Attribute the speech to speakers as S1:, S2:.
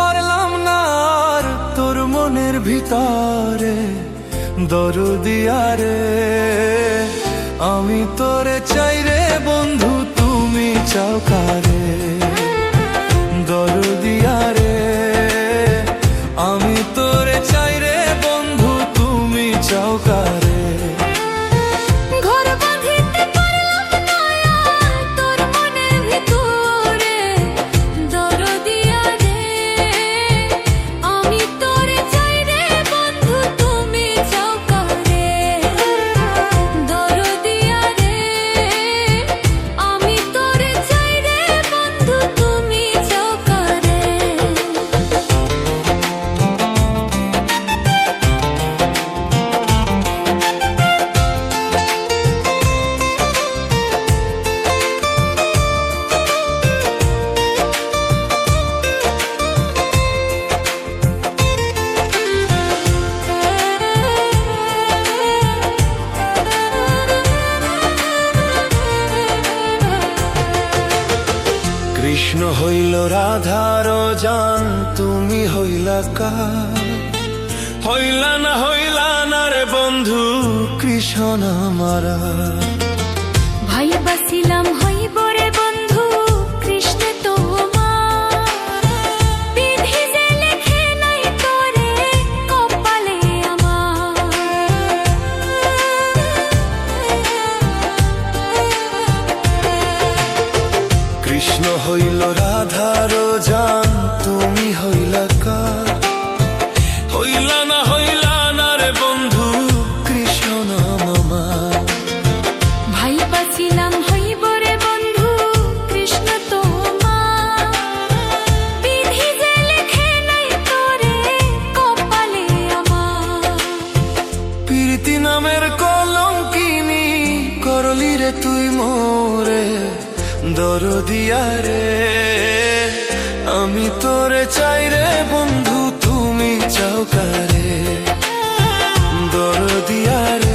S1: পারলাম না আর তোর মনের ভিতরে দরদিয়া রে। আমি তোরে চাই রে বন্ধু, তুমি চাও কারে দরদিয়া রে। আমি তোরে চাই রে বন্ধু, তুমি চাও কারে। কৃষ্ণ হইল রাধার জান, তুমি হইলা কার? হইলা না রে বন্ধু কৃষ্ণ আমারা।
S2: ভাই বাসিলাম হইব রে বন্ধু কৃষ্ণ তোমার। বিধি যে লেখে নাই তোরে কপালে আমার।
S1: কৃষ্ণ হইল রাধার জান, তুমি হইলা কার? হইলা না রে বন্ধু কৃষ্ণ আমার।
S2: ভাই বাসিলাম হইব রে বন্ধু কৃষ্ণ তোমার। বিধি যে লেখে নাই তোরে কপালে আমার।
S1: প্রীতি নামের কলঙ্কিনী করলি রে তুই মোরে দরদিয়া রে। আমি তোরে চাই রে বন্ধু, তুমি চাও কারে দরদিয়া রে।